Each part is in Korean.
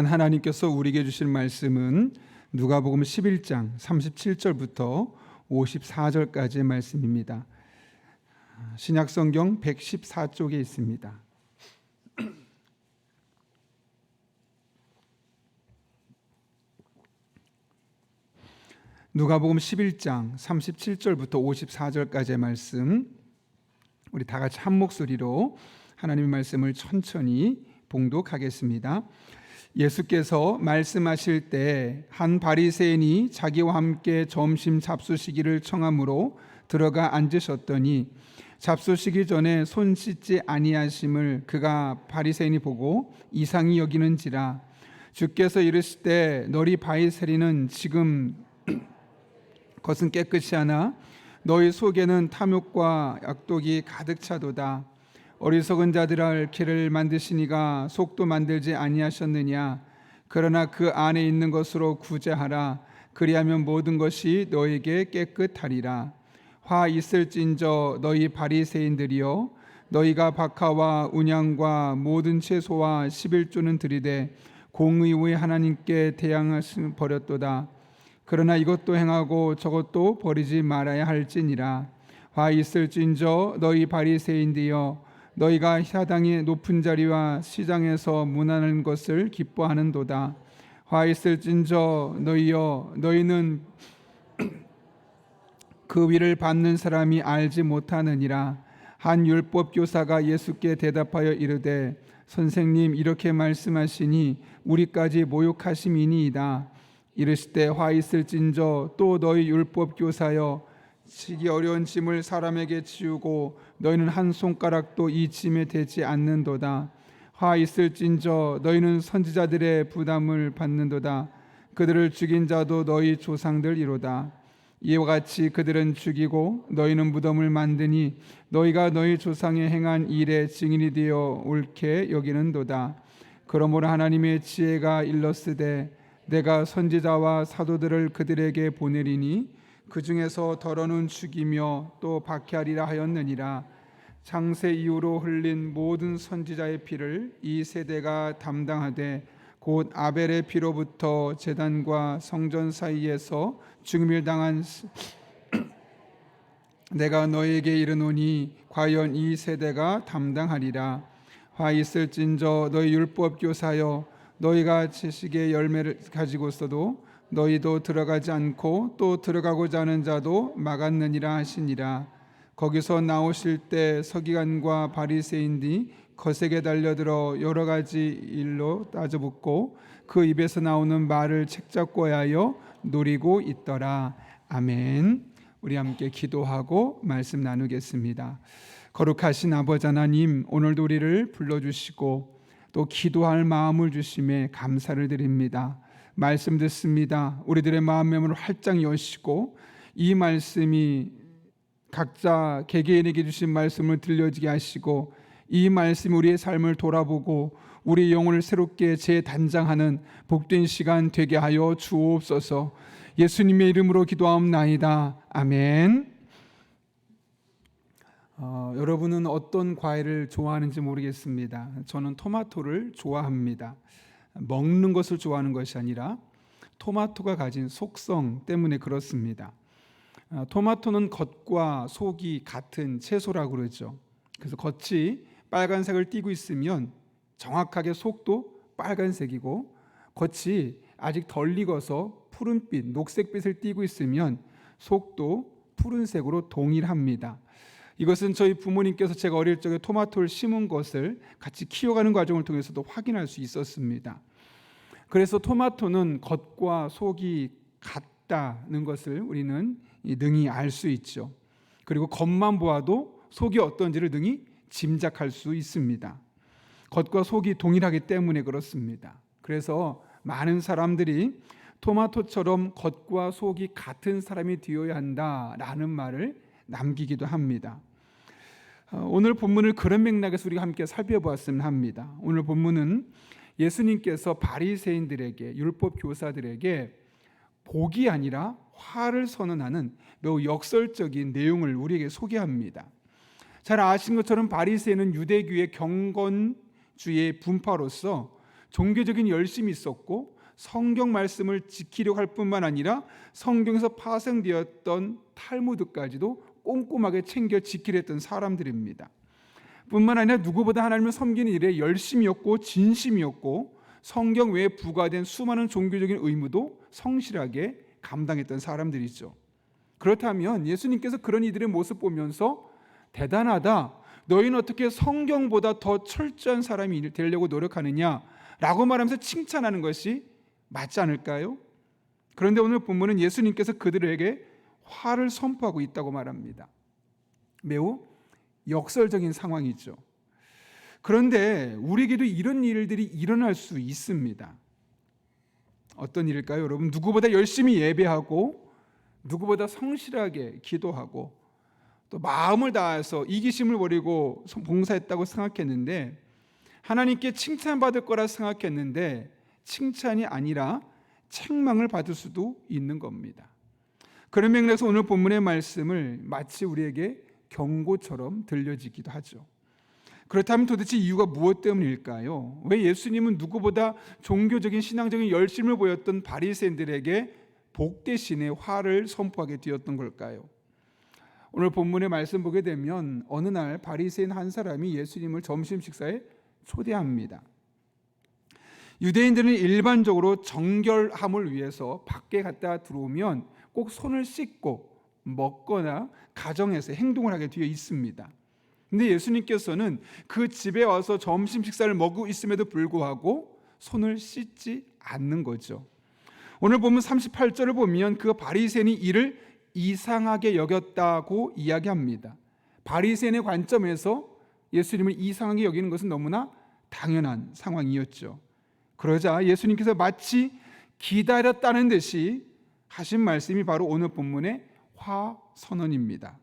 하나님께서 우리에게 주신 말씀은 누가복음 11장 37절부터 54절까지의 말씀입니다. 신약성경 114쪽에 있습니다. 누가복음 11장 37절부터 54절까지의 말씀, 우리 다 같이 한 목소리로 하나님의 말씀을 천천히 봉독하겠습니다. 예수께서 말씀하실 때 한 바리새인이 자기와 함께 점심 잡수시기를 청함으로 들어가 앉으셨더니 잡수시기 전에 손 씻지 아니하심을 그가 바리새인이 보고 이상히 여기는지라. 주께서 이르시되 너희 바리새인은 지금 것은 깨끗이 하나 너희 속에는 탐욕과 악독이 가득 차도다. 어리석은 자들아, 길을 만드시니가 속도 만들지 아니하셨느냐. 그러나 그 안에 있는 것으로 구제하라. 그리하면 모든 것이 너에게 깨끗하리라. 화 있을진저 너희 바리새인들이여, 너희가 박하와 운양과 모든 채소와 11조는 드리되 공의의 하나님께 대항하심 버렸도다. 그러나 이것도 행하고 저것도 버리지 말아야 할지니라. 화 있을진저 너희 바리새인들이여, 너희가 사당의 높은 자리와 시장에서 문하는 것을 기뻐하는도다. 화 있을진저 너희여, 너희는 그 위를 받는 사람이 알지 못하느니라. 한 율법 교사가 예수께 대답하여 이르되 선생님, 이렇게 말씀하시니 우리까지 모욕하심이니이다. 이르시되 화 있을진저 또 너희 율법 교사여, 지기 어려운 짐을 사람에게 지우고 너희는 한 손가락도 이 짐에 대지 않는도다. 화 있을진저 너희는 선지자들의 부담을 받는도다. 그들을 죽인 자도 너희 조상들이로다. 이와 같이 그들은 죽이고 너희는 무덤을 만드니 너희가 너희 조상의 행한 일의 증인이 되어 옳게 여기는도다. 그러므로 하나님의 지혜가 일렀으되 내가 선지자와 사도들을 그들에게 보내리니 그 중에서 더러는 죽이며 또 박해하리라 하였느니라. 창세 이후로 흘린 모든 선지자의 피를 이 세대가 담당하되 곧 아벨의 피로부터 제단과 성전 사이에서 죽임을 당한 내가 너에게 이르노니 과연 이 세대가 담당하리라. 화 있을진저 너희 율법 교사여, 너희가 지식의 열매를 가지고서도 너희도 들어가지 않고 또 들어가고자 하는 자도 막았느니라 하시니라. 거기서 나오실 때 서기관과 바리새인들이 거세게 달려들어 여러 가지 일로 따져묻고 그 입에서 나오는 말을 책잡고 하여 노리고 있더라. 아멘. 우리 함께 기도하고 말씀 나누겠습니다. 거룩하신 아버지 하나님, 오늘도 우리를 불러주시고 또 기도할 마음을 주심에 감사를 드립니다. 말씀 듣습니다. 우리들의 마음 문을 활짝 여시고 이 말씀이 각자 개개인에게 주신 말씀을 들려지게 하시고 이 말씀이 우리의 삶을 돌아보고 우리의 영혼을 새롭게 재단장하는 복된 시간 되게 하여 주옵소서. 예수님의 이름으로 기도하옵나이다. 아멘. 여러분은 어떤 과일을 좋아하는지 모르겠습니다. 저는 토마토를 좋아합니다. 먹는 것을 좋아하는 것이 아니라 토마토가 가진 속성 때문에 그렇습니다. 토마토는 겉과 속이 같은 채소라고 그러죠. 그래서 겉이 빨간색을 띠고 있으면 정확하게 속도 빨간색이고, 겉이 아직 덜 익어서 푸른빛, 녹색빛을 띠고 있으면 속도 푸른색으로 동일합니다. 이것은 저희 부모님께서 제가 어릴 적에 토마토를 심은 것을 같이 키워가는 과정을 통해서도 확인할 수 있었습니다. 그래서 토마토는 겉과 속이 같다는 것을 우리는 능히 알 수 있죠. 그리고 겉만 보아도 속이 어떤지를 능히 짐작할 수 있습니다. 겉과 속이 동일하기 때문에 그렇습니다. 그래서 많은 사람들이 토마토처럼 겉과 속이 같은 사람이 되어야 한다라는 말을 남기기도 합니다. 오늘 본문을 그런 맥락에서 우리가 함께 살펴보았으면 합니다. 오늘 본문은 예수님께서 바리새인들에게, 율법 교사들에게 복이 아니라 화를 선언하는 매우 역설적인 내용을 우리에게 소개합니다. 잘 아시는 것처럼 바리새인은 유대교의 경건주의 분파로서 종교적인 열심이 있었고 성경 말씀을 지키려고 할 뿐만 아니라 성경에서 파생되었던 탈무드까지도 꼼꼼하게 챙겨 지키려 했던 사람들입니다. 뿐만 아니라 누구보다 하나님을 섬기는 일에 열심이었고 진심이었고 성경 외에 부과된 수많은 종교적인 의무도 성실하게 감당했던 사람들이죠. 그렇다면 예수님께서 그런 이들의 모습 보면서 대단하다, 너희는 어떻게 성경보다 더 철저한 사람이 되려고 노력하느냐 라고 말하면서 칭찬하는 것이 맞지 않을까요? 그런데 오늘 본문은 예수님께서 그들에게 화를 선포하고 있다고 말합니다. 매우 역설적인 상황이죠. 그런데 우리에게도 이런 일들이 일어날 수 있습니다. 어떤 일일까요, 여러분? 누구보다 열심히 예배하고 누구보다 성실하게 기도하고 또 마음을 다해서 이기심을 버리고 봉사했다고 생각했는데 하나님께 칭찬받을 거라 생각했는데 칭찬이 아니라 책망을 받을 수도 있는 겁니다. 그런 맥락에서 오늘 본문의 말씀을 마치 우리에게 경고처럼 들려지기도 하죠. 그렇다면 도대체 이유가 무엇 때문일까요? 왜 예수님은 누구보다 종교적인 신앙적인 열심을 보였던 바리새인들에게 복 대신에 화를 선포하게 되었던 걸까요? 오늘 본문의 말씀 보게 되면 어느 날 바리새인 한 사람이 예수님을 점심 식사에 초대합니다. 유대인들은 일반적으로 정결함을 위해서 밖에 갔다 들어오면 꼭 손을 씻고 먹거나 가정에서 행동을 하게 되어 있습니다. 근데 예수님께서는 그 집에 와서 점심 식사를 먹고 있음에도 불구하고 손을 씻지 않는 거죠. 오늘 보면 38절을 보면 그 바리새인이 이를 이상하게 여겼다고 이야기합니다. 바리새인의 관점에서 예수님을 이상하게 여기는 것은 너무나 당연한 상황이었죠. 그러자 예수님께서 마치 기다렸다는 듯이 하신 말씀이 바로 오늘 본문의 화선언입니다.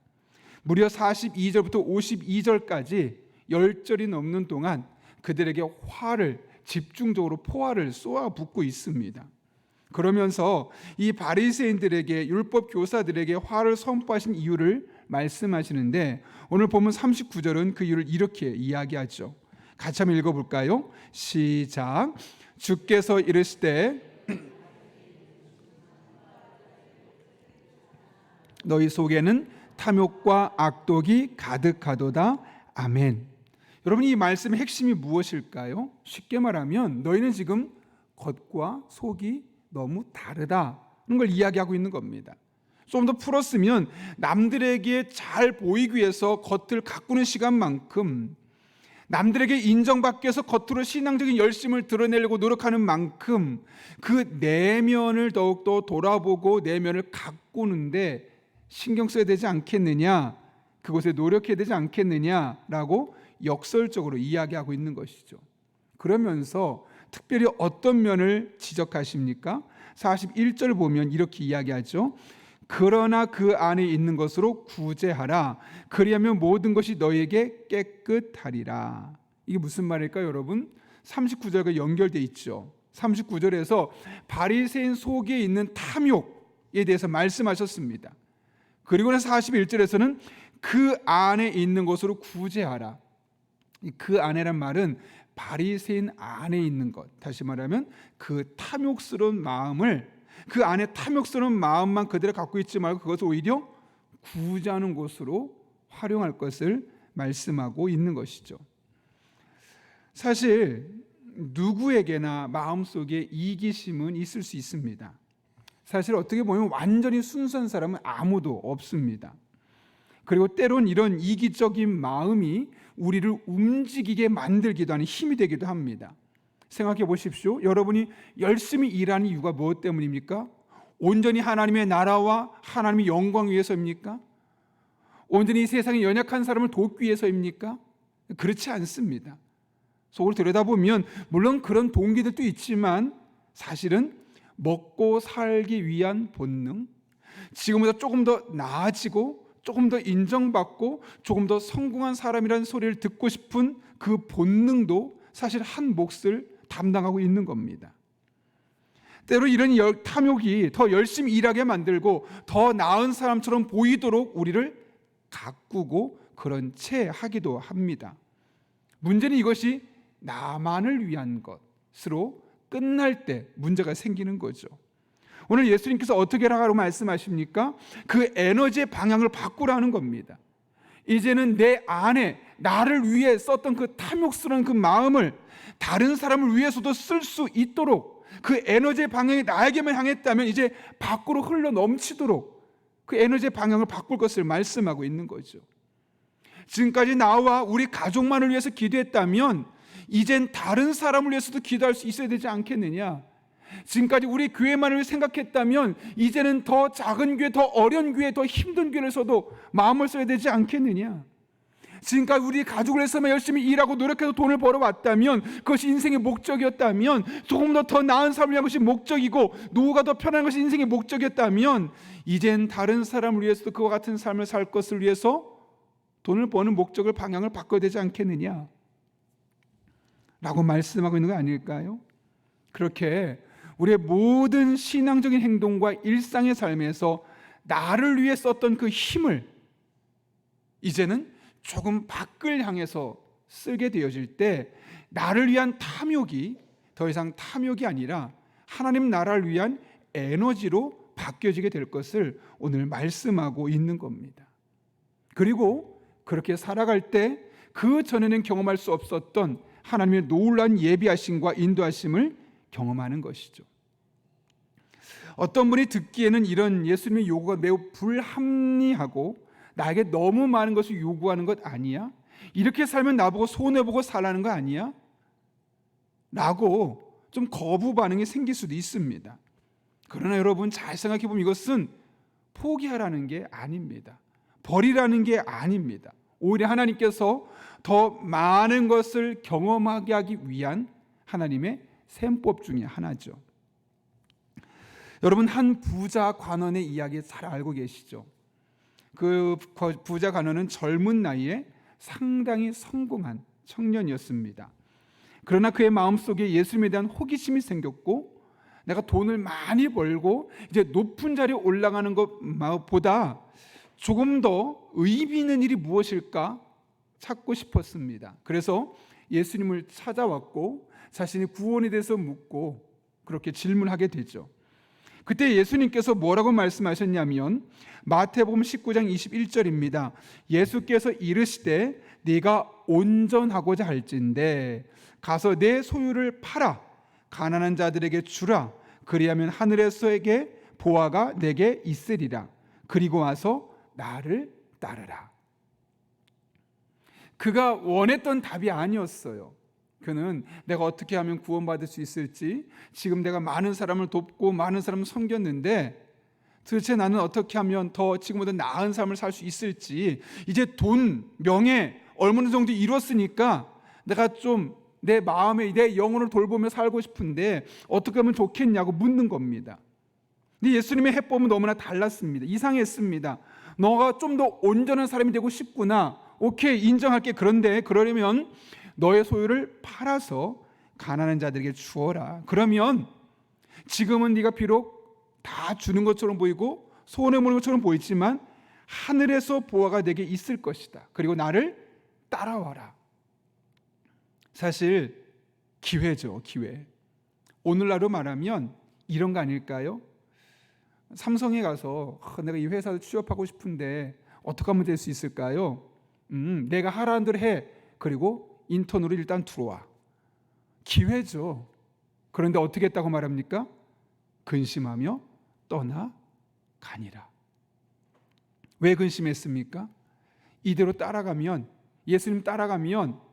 무려 42절부터 52절까지 10절이 넘는 동안 그들에게 화를 집중적으로 포화를 쏘아붓고 있습니다. 그러면서 이 바리새인들에게 율법 교사들에게 화를 선포하신 이유를 말씀하시는데 오늘 보면 39절은 그 이유를 이렇게 이야기하죠. 같이 한번 읽어볼까요? 시작. 주께서 이르시되 너희 속에는 탐욕과 악독이 가득하도다. 아멘. 여러분, 이 말씀의 핵심이 무엇일까요? 쉽게 말하면 너희는 지금 겉과 속이 너무 다르다는 걸 이야기하고 있는 겁니다. 좀 더 풀었으면 남들에게 잘 보이기 위해서 겉을 가꾸는 시간만큼 남들에게 인정받기 위해서 겉으로 신앙적인 열심을 드러내려고 노력하는 만큼 그 내면을 더욱더 돌아보고 내면을 가꾸는데 신경 써야 되지 않겠느냐, 그곳에 노력해야 되지 않겠느냐라고 역설적으로 이야기하고 있는 것이죠. 그러면서 특별히 어떤 면을 지적하십니까? 41절 보면 이렇게 이야기하죠. 그러나 그 안에 있는 것으로 구제하라. 그리하면 모든 것이 너에게 깨끗하리라. 이게 무슨 말일까요, 여러분? 39절과 연결되어 있죠. 39절에서 바리새인 속에 있는 탐욕에 대해서 말씀하셨습니다. 그리고 41절에서는 그 안에 있는 것으로 구제하라. 그 안에란 말은 바리새인 안에 있는 것, 다시 말하면 그 탐욕스러운 마음을, 그 안에 탐욕스러운 마음만 그대로 갖고 있지 말고 그것을 오히려 구제하는 곳으로 활용할 것을 말씀하고 있는 것이죠. 사실 누구에게나 마음속에 이기심은 있을 수 있습니다. 사실 어떻게 보면 완전히 순수한 사람은 아무도 없습니다. 그리고 때론 이런 이기적인 마음이 우리를 움직이게 만들기도 하는 힘이 되기도 합니다. 생각해 보십시오. 여러분이 열심히 일하는 이유가 무엇 때문입니까? 온전히 하나님의 나라와 하나님의 영광 위해서입니까? 온전히 이 세상에 연약한 사람을 돕기 위해서입니까? 그렇지 않습니다. 속을 들여다보면 물론 그런 동기들도 있지만 사실은 먹고 살기 위한 본능, 지금보다 조금 더 나아지고 조금 더 인정받고 조금 더 성공한 사람이라는 소리를 듣고 싶은 그 본능도 사실 한 몫을 담당하고 있는 겁니다. 때로 이런 탐욕이 더 열심히 일하게 만들고 더 나은 사람처럼 보이도록 우리를 가꾸고 그런 채 하기도 합니다. 문제는 이것이 나만을 위한 것, 것으로 끝날 때 문제가 생기는 거죠. 오늘 예수님께서 어떻게 하라고 말씀하십니까? 그 에너지의 방향을 바꾸라는 겁니다. 이제는 내 안에 나를 위해 썼던 그 탐욕스러운 그 마음을 다른 사람을 위해서도 쓸 수 있도록, 그 에너지의 방향이 나에게만 향했다면 이제 밖으로 흘러 넘치도록 그 에너지의 방향을 바꿀 것을 말씀하고 있는 거죠. 지금까지 나와 우리 가족만을 위해서 기도했다면 이젠 다른 사람을 위해서도 기도할 수 있어야 되지 않겠느냐? 지금까지 우리 교회만을 생각했다면 이제는 더 작은 교회, 더 어려운 교회, 더 힘든 교회에서도 마음을 써야 되지 않겠느냐? 지금까지 우리 가족을 위해서만 열심히 일하고 노력해서 돈을 벌어왔다면, 그것이 인생의 목적이었다면, 조금 더 나은 삶을 위한 것이 목적이고 노후가 더 편한 것이 인생의 목적이었다면, 이젠 다른 사람을 위해서도 그와 같은 삶을 살 것을 위해서 돈을 버는 목적을, 방향을 바꿔야 되지 않겠느냐 라고 말씀하고 있는 거 아닐까요? 그렇게 우리의 모든 신앙적인 행동과 일상의 삶에서 나를 위해 썼던 그 힘을 이제는 조금 밖을 향해서 쓰게 되어질 때 나를 위한 탐욕이 더 이상 탐욕이 아니라 하나님 나라를 위한 에너지로 바뀌어지게 될 것을 오늘 말씀하고 있는 겁니다. 그리고 그렇게 살아갈 때 그 전에는 경험할 수 없었던 하나님의 놀라운 예비하심과 인도하심을 경험하는 것이죠. 어떤 분이 듣기에는 이런 예수님의 요구가 매우 불합리하고 나에게 너무 많은 것을 요구하는 것 아니야? 이렇게 살면 나보고 손해보고 살라는 거 아니야? 라고 좀 거부 반응이 생길 수도 있습니다. 그러나 여러분 잘 생각해 보면 이것은 포기하라는 게 아닙니다. 버리라는 게 아닙니다. 오히려 하나님께서 더 많은 것을 경험하게 하기 위한 하나님의 셈법 중에 하나죠. 여러분 한 부자 관원의 이야기 잘 알고 계시죠? 그 부자 관원은 젊은 나이에 상당히 성공한 청년이었습니다. 그러나 그의 마음속에 예수님에 대한 호기심이 생겼고, 내가 돈을 많이 벌고 이제 높은 자리에 올라가는 것보다 조금 더 의미 있는 일이 무엇일까 찾고 싶었습니다. 그래서 예수님을 찾아왔고 자신이 구원에 대해서 묻고 그렇게 질문하게 되죠. 그때 예수님께서 뭐라고 말씀하셨냐면 마태복음 19장 21절입니다. 예수께서 이르시되 네가 온전하고자 할진대 가서 내 소유를 팔아 가난한 자들에게 주라. 그리하면 하늘에서에게 보화가 내게 있으리라. 그리고 와서 나를 따르라. 그가 원했던 답이 아니었어요. 그는 내가 어떻게 하면 구원받을 수 있을지, 지금 내가 많은 사람을 돕고 많은 사람을 섬겼는데 도대체 나는 어떻게 하면 더 지금보다 나은 삶을 살 수 있을지, 이제 돈, 명예 어느 정도 이뤘으니까 내가 좀 내 마음에 내 영혼을 돌보며 살고 싶은데 어떻게 하면 좋겠냐고 묻는 겁니다. 근데 예수님의 해법은 너무나 달랐습니다. 이상했습니다. 너가 좀 더 온전한 사람이 되고 싶구나. 오케이, 인정할게. 그런데 그러려면 너의 소유를 팔아서 가난한 자들에게 주어라. 그러면 지금은 네가 비록 다 주는 것처럼 보이고 손해보는 것처럼 보이지만 하늘에서 보화가 내게 있을 것이다. 그리고 나를 따라와라. 사실 기회죠, 기회. 오늘날로 말하면 이런 거 아닐까요? 삼성에 가서 내가 이 회사에 취업하고 싶은데 어떻게 하면 될 수 있을까요? 내가 하라는 대로 해. 그리고 인턴으로 일단 들어와. 기회죠. 그런데 어떻게 했다고 말합니까? 근심하며 떠나가니라. 왜 근심했습니까? 이대로 따라가면, 예수님 따라가면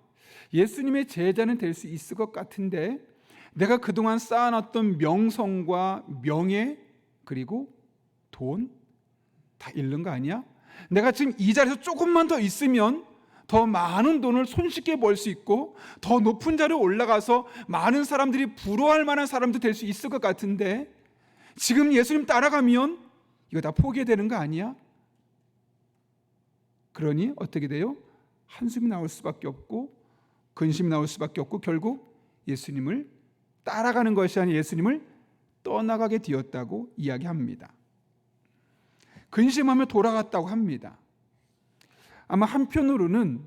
예수님의 제자는 될 수 있을 것 같은데 내가 그동안 쌓아놨던 명성과 명예 그리고 돈 다 잃는 거 아니야? 내가 지금 이 자리에서 조금만 더 있으면 더 많은 돈을 손쉽게 벌 수 있고 더 높은 자리에 올라가서 많은 사람들이 부러워할 만한 사람도 될 수 있을 것 같은데 지금 예수님 따라가면 이거 다 포기되는 거 아니야? 그러니 어떻게 돼요? 한숨이 나올 수밖에 없고 근심이 나올 수밖에 없고 결국 예수님을 따라가는 것이 아니라 예수님을 떠나가게 되었다고 이야기합니다. 근심하며 돌아갔다고 합니다. 아마 한편으로는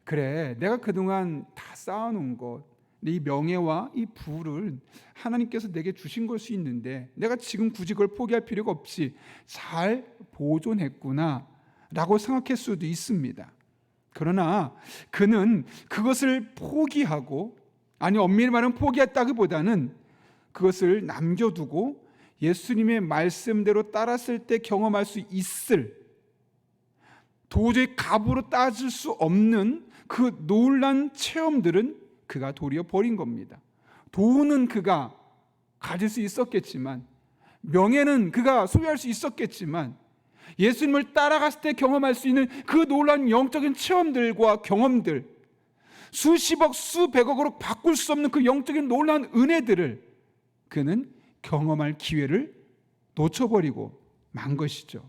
그래, 내가 그동안 다 쌓아놓은 것, 근데 이 명예와 이 부를 하나님께서 내게 주신 걸 수 있는데 내가 지금 굳이 그걸 포기할 필요가 없이 잘 보존했구나 라고 생각할 수도 있습니다. 그러나 그는 그것을 포기하고, 아니 엄밀히 말하면 포기했다기보다는 그것을 남겨두고 예수님의 말씀대로 따랐을 때 경험할 수 있을, 도저히 값으로 따질 수 없는 그 놀란 체험들은 그가 도리어 버린 겁니다. 돈은 그가 가질 수 있었겠지만, 명예는 그가 소유할 수 있었겠지만, 예수님을 따라갔을 때 경험할 수 있는 그 놀라운 영적인 체험들과 경험들, 수십억 수백억으로 바꿀 수 없는 그 영적인 놀라운 은혜들을 그는 경험할 기회를 놓쳐버리고 만 것이죠.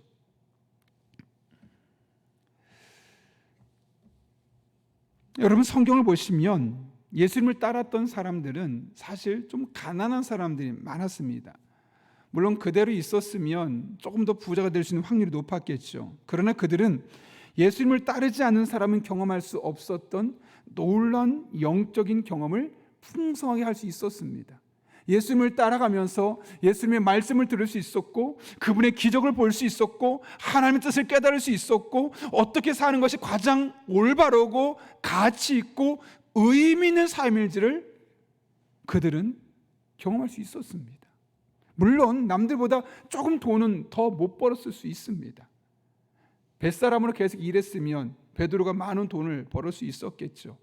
여러분, 성경을 보시면 예수님을 따랐던 사람들은 사실 좀 가난한 사람들이 많았습니다. 물론 그대로 있었으면 조금 더 부자가 될 수 있는 확률이 높았겠죠. 그러나 그들은 예수님을 따르지 않는 사람은 경험할 수 없었던 놀라운 영적인 경험을 풍성하게 할 수 있었습니다. 예수님을 따라가면서 예수님의 말씀을 들을 수 있었고, 그분의 기적을 볼 수 있었고, 하나님의 뜻을 깨달을 수 있었고, 어떻게 사는 것이 가장 올바르고 가치 있고 의미 있는 삶일지를 그들은 경험할 수 있었습니다. 물론 남들보다 조금 돈은 더 못 벌었을 수 있습니다. 뱃사람으로 계속 일했으면 베드로가 많은 돈을 벌을 수 있었겠죠.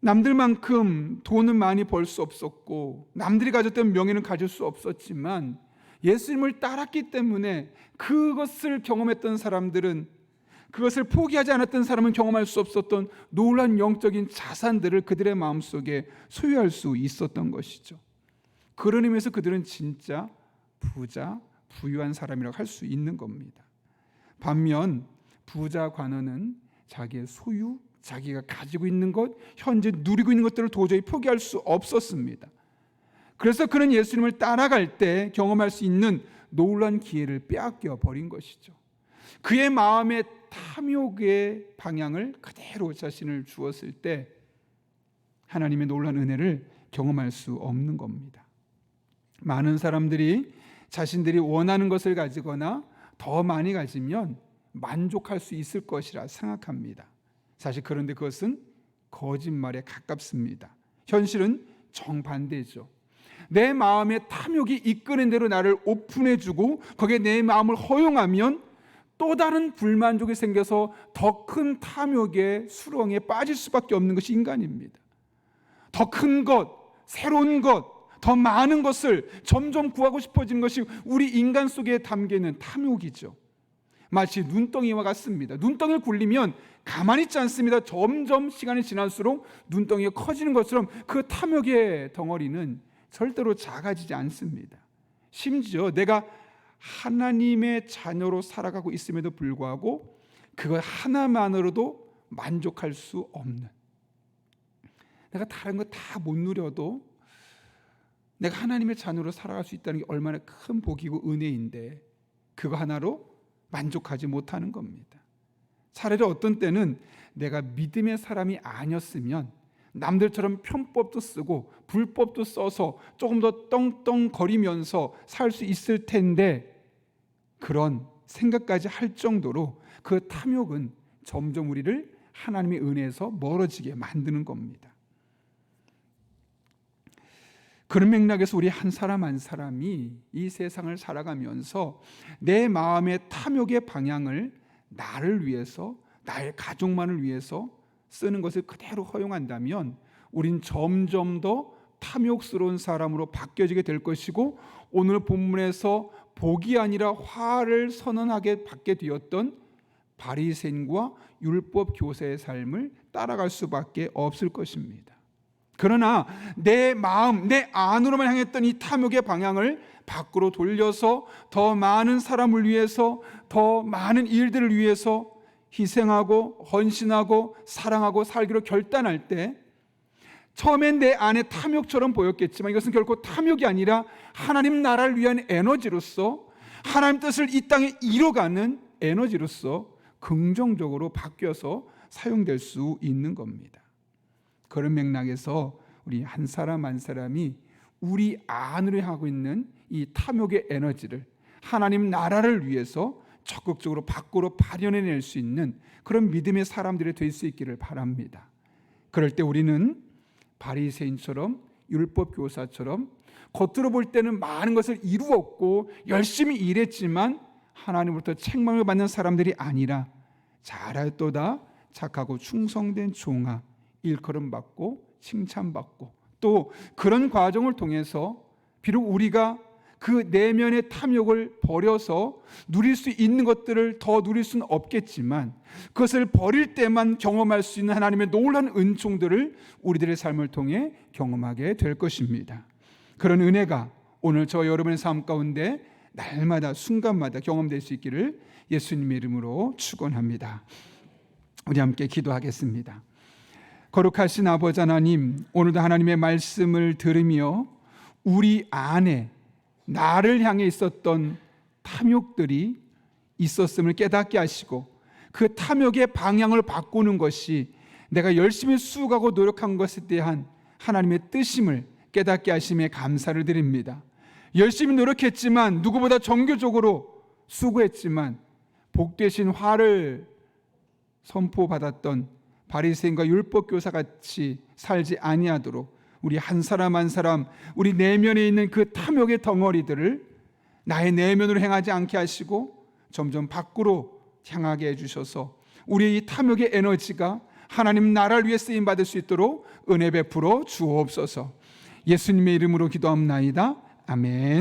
남들만큼 돈은 많이 벌 수 없었고, 남들이 가졌던 명예는 가질 수 없었지만, 예수님을 따랐기 때문에 그것을 경험했던 사람들은, 그것을 포기하지 않았던 사람은 경험할 수 없었던 놀라운 영적인 자산들을 그들의 마음속에 소유할 수 있었던 것이죠. 그런 의미에서 그들은 진짜 부자, 부유한 사람이라고 할 수 있는 겁니다. 반면 부자 관원은 자기의 소유, 자기가 가지고 있는 것, 현재 누리고 있는 것들을 도저히 포기할 수 없었습니다. 그래서 그는 예수님을 따라갈 때 경험할 수 있는 놀라운 기회를 빼앗겨 버린 것이죠. 그의 마음의 탐욕의 방향을 그대로 자신을 주었을 때 하나님의 놀라운 은혜를 경험할 수 없는 겁니다. 많은 사람들이 자신들이 원하는 것을 가지거나 더 많이 가지면 만족할 수 있을 것이라 생각합니다. 사실 그런데 그것은 거짓말에 가깝습니다. 현실은 정반대죠. 내 마음의 탐욕이 이끄는 대로 나를 오픈해주고 거기에 내 마음을 허용하면 또 다른 불만족이 생겨서 더 큰 탐욕의 수렁에 빠질 수밖에 없는 것이 인간입니다. 더 큰 것, 새로운 것, 더 많은 것을 점점 구하고 싶어지는 것이 우리 인간 속에 담겨있는 탐욕이죠. 마치 눈덩이와 같습니다. 눈덩이를 굴리면 가만히 있지 않습니다. 점점 시간이 지날수록 눈덩이가 커지는 것처럼 그 탐욕의 덩어리는 절대로 작아지지 않습니다. 심지어 내가 하나님의 자녀로 살아가고 있음에도 불구하고 그것 하나만으로도 만족할 수 없는, 내가 다른 거 다 못 누려도 내가 하나님의 자녀로 살아갈 수 있다는 게 얼마나 큰 복이고 은혜인데 그거 하나로 만족하지 못하는 겁니다. 차라리 어떤 때는 내가 믿음의 사람이 아니었으면 남들처럼 편법도 쓰고 불법도 써서 조금 더 떵떵거리면서 살 수 있을 텐데, 그런 생각까지 할 정도로 그 탐욕은 점점 우리를 하나님의 은혜에서 멀어지게 만드는 겁니다. 그런 맥락에서 우리 한 사람 한 사람이 이 세상을 살아가면서 내 마음의 탐욕의 방향을 나를 위해서, 나의 가족만을 위해서 쓰는 것을 그대로 허용한다면 우린 점점 더 탐욕스러운 사람으로 바뀌어지게 될 것이고, 오늘 본문에서 복이 아니라 화를 선언하게 받게 되었던 바리새인과 율법 교사의 삶을 따라갈 수밖에 없을 것입니다. 그러나 내 마음, 내 안으로만 향했던 이 탐욕의 방향을 밖으로 돌려서 더 많은 사람을 위해서, 더 많은 일들을 위해서 희생하고 헌신하고 사랑하고 살기로 결단할 때, 처음엔 내 안에 탐욕처럼 보였겠지만 이것은 결코 탐욕이 아니라 하나님 나라를 위한 에너지로서, 하나님 뜻을 이 땅에 이뤄가는 에너지로서 긍정적으로 바뀌어서 사용될 수 있는 겁니다. 그런 맥락에서 우리 한 사람 한 사람이 우리 안으로 하고 있는 이 탐욕의 에너지를 하나님 나라를 위해서 적극적으로 밖으로 발현해낼 수 있는 그런 믿음의 사람들이 될 수 있기를 바랍니다. 그럴 때 우리는 바리새인처럼 율법 교사처럼 겉으로 볼 때는 많은 것을 이루었고 열심히 일했지만 하나님으로부터 책망을 받는 사람들이 아니라 잘할도다 착하고 충성된 종아, 일컬음 받고 칭찬받고 또 그런 과정을 통해서 비록 우리가 그 내면의 탐욕을 버려서 누릴 수 있는 것들을 더 누릴 수는 없겠지만 그것을 버릴 때만 경험할 수 있는 하나님의 놀라운 은총들을 우리들의 삶을 통해 경험하게 될 것입니다. 그런 은혜가 오늘 저 여러분의 삶 가운데 날마다 순간마다 경험될 수 있기를 예수님의 이름으로 축원합니다. 우리 함께 기도하겠습니다. 거룩하신 아버지 하나님, 오늘도 하나님의 말씀을 들으며 우리 안에 나를 향해 있었던 탐욕들이 있었음을 깨닫게 하시고 그 탐욕의 방향을 바꾸는 것이 내가 열심히 수고하고 노력한 것에 대한 하나님의 뜻임을 깨닫게 하심에 감사를 드립니다. 열심히 노력했지만 누구보다 정교적으로 수고했지만 복되신 화를 선포받았던 바리새인과 율법교사 같이 살지 아니하도록 우리 한 사람 한 사람 우리 내면에 있는 그 탐욕의 덩어리들을 나의 내면으로 행하지 않게 하시고 점점 밖으로 향하게 해주셔서 우리의 이 탐욕의 에너지가 하나님 나라를 위해 쓰임받을 수 있도록 은혜 베풀어 주옵소서. 예수님의 이름으로 기도합나이다. 아멘.